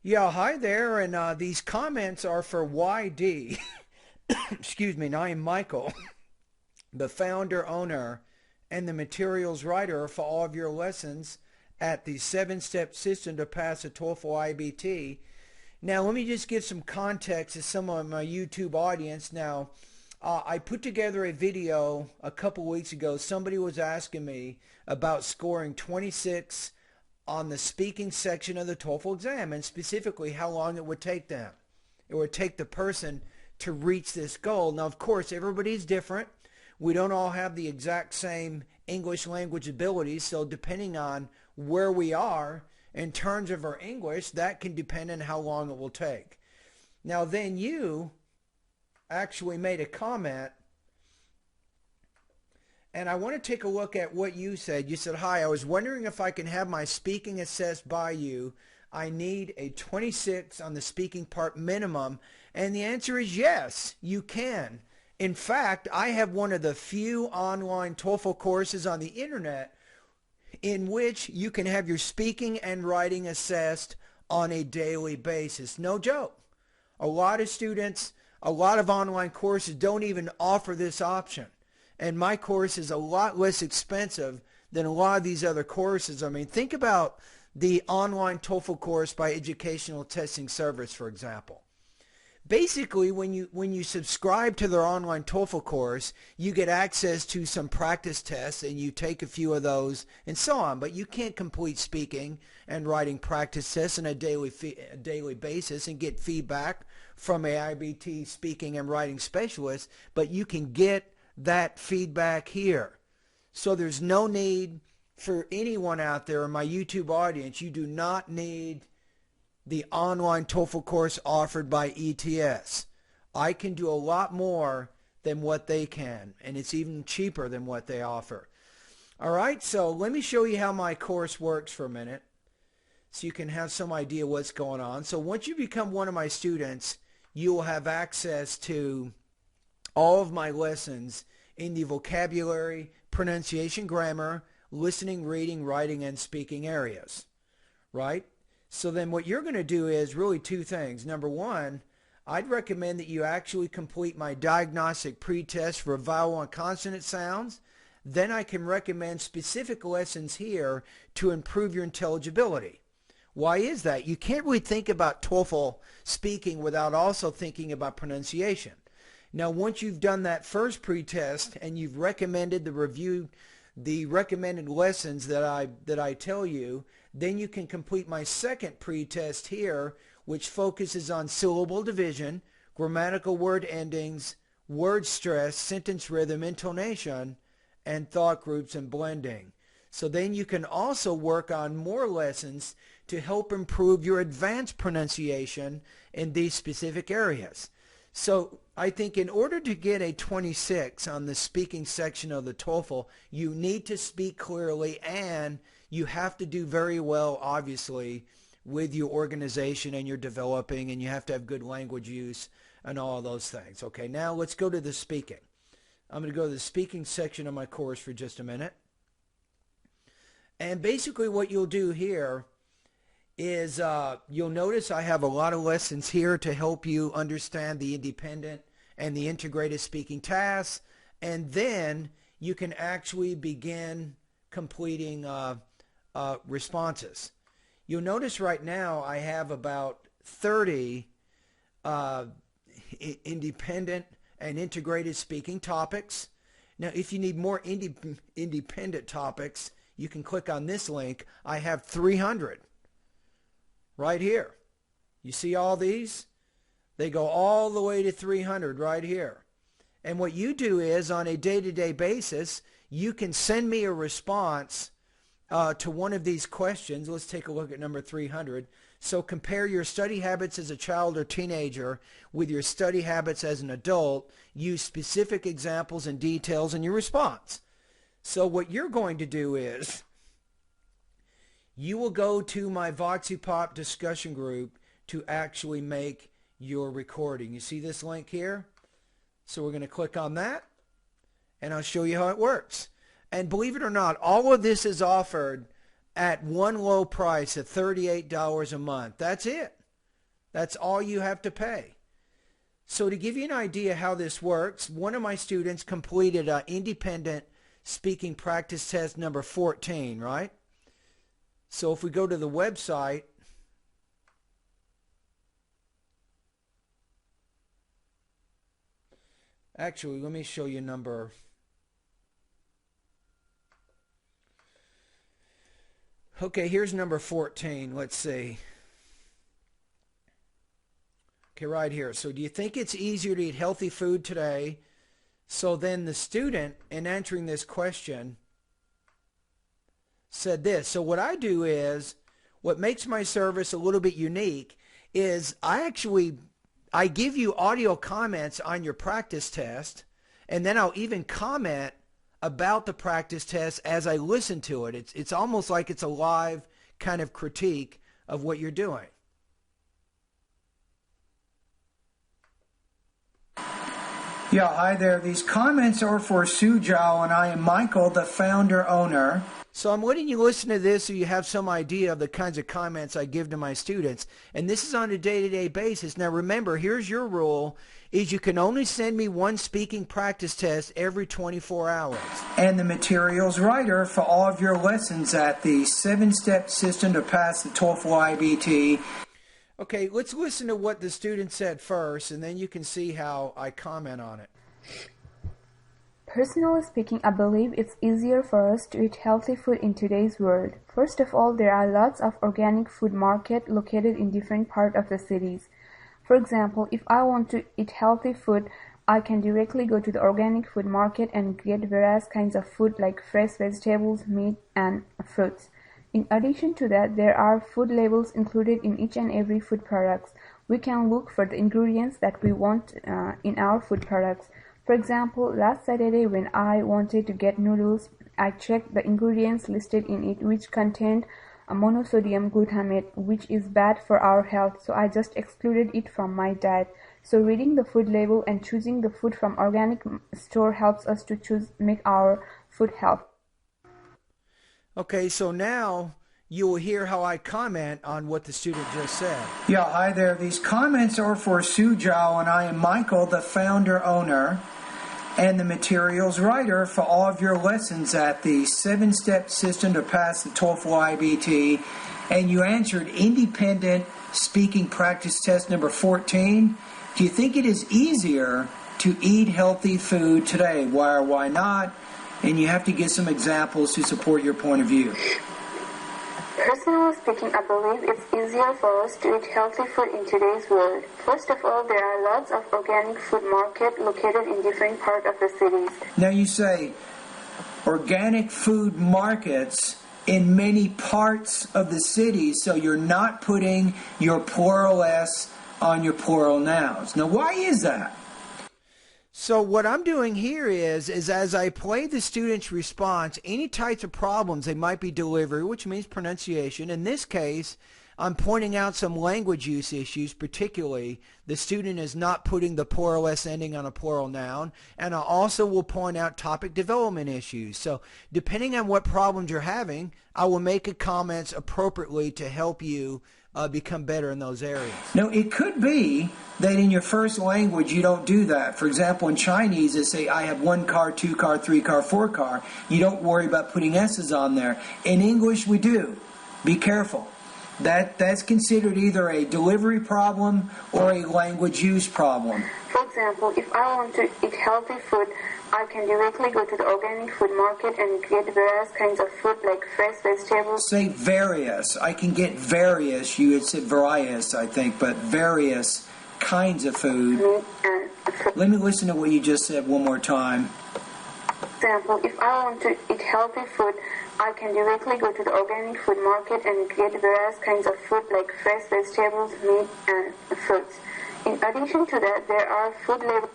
Yeah, hi there, and these comments are for YD. Excuse me, and I am Michael, the founder, owner, and the materials writer for all of your lessons at the 7-step system to pass a TOEFL IBT. Now, let me just give some context to some of my YouTube audience. Now, I put together a video a couple weeks ago. Somebody was asking me about scoring 26 on the speaking section of the TOEFL exam, and specifically how long it would take them. It would take the person to reach this goal. Now, of course, everybody's different. We don't all have the exact same English language abilities, so depending on where we are in terms of our English, that can depend on how long it will take. Now, then you actually made a comment, and I want to take a look at what you said. You said, hi, I was wondering if I can have my speaking assessed by you. I need a 26 on the speaking part minimum. And the answer is yes, you can. In fact, I have one of the few online TOEFL courses on the internet in which you can have your speaking and writing assessed on a daily basis. No joke. A lot of students, a lot of online courses don't even offer this option. And my course is a lot less expensive than a lot of these other courses. I mean, think about the online TOEFL course by Educational Testing Service, for example. Basically, when you subscribe to their online TOEFL course, you get access to some practice tests, and you take a few of those and so on. But you can't complete speaking and writing practice tests on a daily basis and get feedback from a IBT speaking and writing specialist. But you can get that feedback here. So there's no need for anyone out there in my YouTube audience. You do not need the online TOEFL course offered by ETS. I can do a lot more than what they can, and it's even cheaper than what they offer. All right, so let me show you how my course works for a minute so you can have some idea what's going on. So once you become one of my students, you will have access to all of my lessons in the vocabulary, pronunciation, grammar, listening, reading, writing, and speaking areas, right? So then what you're going to do is really two things. Number one, I'd recommend that you actually complete my diagnostic pretest for vowel and consonant sounds. Then I can recommend specific lessons here to improve your intelligibility. Why is that? You can't really think about TOEFL speaking without also thinking about pronunciation. Now, once you've done that first pretest and you've recommended the recommended lessons that I tell you, then you can complete my second pretest here, which focuses on syllable division, grammatical word endings, word stress, sentence rhythm, intonation, and thought groups and blending. So then you can also work on more lessons to help improve your advanced pronunciation in these specific areas. So I think in order to get a 26 on the speaking section of the TOEFL, you need to speak clearly, and you have to do very well, obviously, with your organization and your developing, and you have to have good language use and all of those things. Okay, now let's go to the speaking. I'm going to go to the speaking section of my course for just a minute. And basically what you'll do here is you'll notice I have a lot of lessons here to help you understand the independent and the integrated speaking tasks, and then you can actually begin completing responses. You'll notice right now I have about 30 independent and integrated speaking topics. Now, if you need more independent topics, you can click on this link. I have 300. Right here. You see all these? They go all the way to 300 right here. And what you do is on a day-to-day basis, you can send me a response to one of these questions. Let's take a look at number 300. So compare your study habits as a child or teenager with your study habits as an adult. Use specific examples and details in your response. So what you're going to do is you will go to my VoxyPop discussion group to actually make your recording. You see this link here? So we're going to click on that, and I'll show you how it works. And believe it or not, all of this is offered at one low price of $38 a month. That's it. That's all you have to pay. So to give you an idea how this works, one of my students completed an independent speaking practice test number 14, right? So if we go to the website, actually, let me show you number. Okay, here's number 14. Let's see. Okay, right here. So do you think it's easier to eat healthy food today? So then the student, in answering this question, said this. So what I do is, what makes my service a little bit unique is I give you audio comments on your practice test, and then I'll even comment about the practice test as I listen to it. It's almost like it's a live kind of critique of what you're doing. Yeah, hi there. These comments are for Sujal, and I am Michael, the founder-owner. So I'm letting you listen to this so you have some idea of the kinds of comments I give to my students. And this is on a day-to-day basis. Now remember, here's your rule, is you can only send me one speaking practice test every 24 hours. And the materials writer for all of your lessons at the 7-step system to pass the TOEFL IBT. Okay, let's listen to what the student said first, and then you can see how I comment on it. Personally speaking, I believe it's easier for us to eat healthy food in today's world. First of all, there are lots of organic food markets located in different parts of the cities. For example, if I want to eat healthy food, I can directly go to the organic food market and get various kinds of food like fresh vegetables, meat, and fruits. In addition to that, there are food labels included in each and every food products. We can look for the ingredients that we want in our food products. For example, last Saturday when I wanted to get noodles, I checked the ingredients listed in it which contained monosodium glutamate, which is bad for our health, so I just excluded it from my diet. So reading the food label and choosing the food from organic store helps us to make our food healthy. Okay, so now you will hear how I comment on what the student just said. Yeah, hi there. These comments are for Sujal, and I am Michael, the founder-owner and the materials writer for all of your lessons at the 7-step system to pass the TOEFL IBT. And you answered independent speaking practice test number 14. Do you think it is easier to eat healthy food today? Why or why not? And you have to give some examples to support your point of view. Personally speaking, I believe it's easier for us to eat healthy food in today's world. First of all, there are lots of organic food markets located in different parts of the cities. Now you say organic food markets in many parts of the city, so you're not putting your plural S on your plural nouns. Now why is that? So what I'm doing here is as I play the student's response, any types of problems they might be delivering, which means pronunciation. In this case, I'm pointing out some language use issues, particularly the student is not putting the plural S ending on a plural noun, and I also will point out topic development issues. So depending on what problems you're having, I will make comments appropriately to help you become better in those areas. Now, it could be that in your first language you don't do that. For example, in Chinese, they say, I have 1 car, 2 car, 3 car, 4 car. You don't worry about putting S's on there. In English, we do. Be careful. That's considered either a delivery problem or a language use problem. For example, if I want to eat healthy food, I can directly go to the organic food market and get various kinds of food like fresh vegetables. Say various. I can get various. You had said various, I think, but various kinds of food. Meat and fruit. Let me listen to what you just said one more time. For example, if I want to eat healthy food, I can directly go to the organic food market and get various kinds of food like fresh vegetables, meat, and fruits. In addition to that, there are food labels.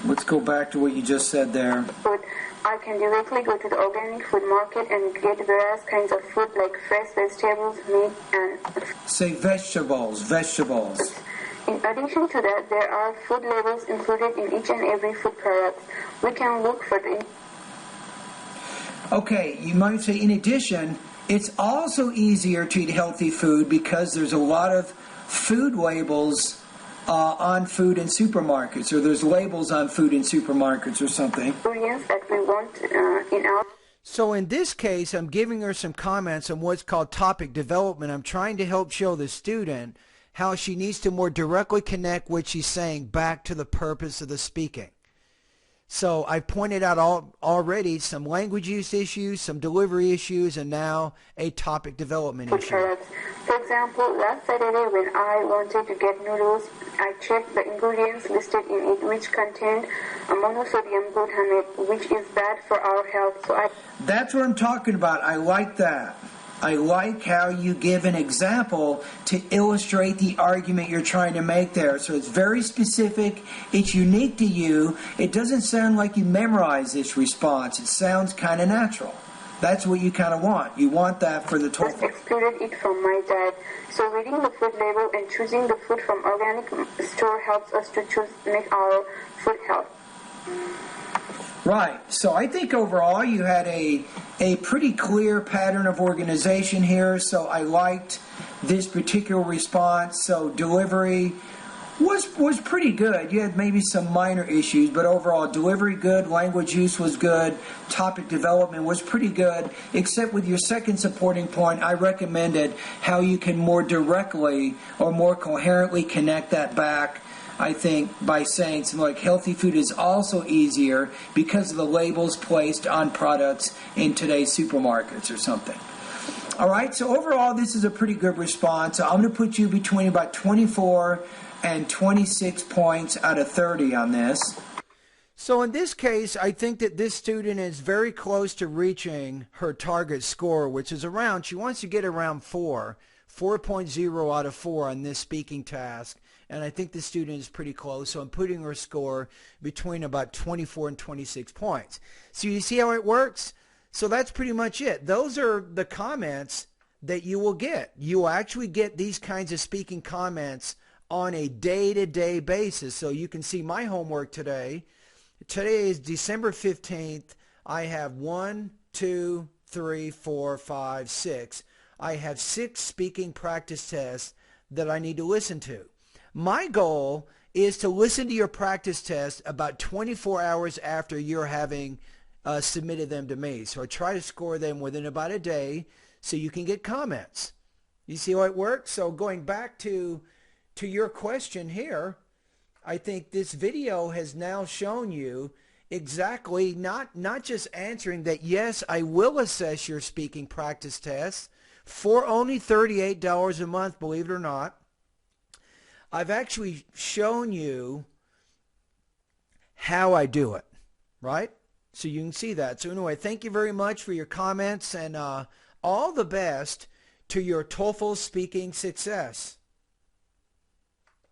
Let's go back to what you just said there. Food. I can directly go to the organic food market and get various kinds of food like fresh vegetables, meat, and say vegetables, vegetables. In addition to that, there are food labels included in each and every food product. We can look for the... Okay, you might say in addition, it's also easier to eat healthy food because there's a lot of food labels on food in supermarkets, or there's labels on food in supermarkets or something. Ingredients that we want in our. So in this case, I'm giving her some comments on what's called topic development. I'm trying to help show the student how she needs to more directly connect what she's saying back to the purpose of the speaking. So I pointed out already some language use issues, some delivery issues, and now a topic development issue. For example, last Saturday when I wanted to get noodles, I checked the ingredients listed in it, which contained monosodium glutamate, which is bad for our health. That's what I'm talking about. I like that. I like how you give an example to illustrate the argument you're trying to make there. So it's very specific. It's unique to you. It doesn't sound like you memorize this response. It sounds kind of natural. That's what you kind of want. You want that for the TOEFL. I excluded it from my diet. So reading the food label and choosing the food from organic store helps us to make our food healthy. Right. So I think overall you had a pretty clear pattern of organization here. So I liked this particular response. So delivery was pretty good. You had maybe some minor issues, but overall delivery good, language use was good, topic development was pretty good, except with your second supporting point, I recommended how you can more directly or more coherently connect that back. I think by saying something like healthy food is also easier because of the labels placed on products in today's supermarkets or something. All right, so overall this is a pretty good response. So I'm going to put you between about 24 and 26 points out of 30 on this. So in this case, I think that this student is very close to reaching her target score, which is around, she wants to get around 4.0 out of 4 on this speaking task. And I think the student is pretty close, so I'm putting her score between about 24 and 26 points. So you see how it works? So that's pretty much it. Those are the comments that you will get. You will actually get these kinds of speaking comments on a day-to-day basis. So you can see my homework today. Today is December 15th. I have 1, 2, 3, 4, 5, 6. I have 6 speaking practice tests that I need to listen to. My goal is to listen to your practice test about 24 hours after you're having submitted them to me. So I try to score them within about a day so you can get comments. You see how it works? So going back to your question here, I think this video has now shown you exactly not just answering that, yes, I will assess your speaking practice tests for only $38 a month, believe it or not. I've actually shown you how I do it, right? So you can see that. So anyway, thank you very much for your comments, and all the best to your TOEFL speaking success.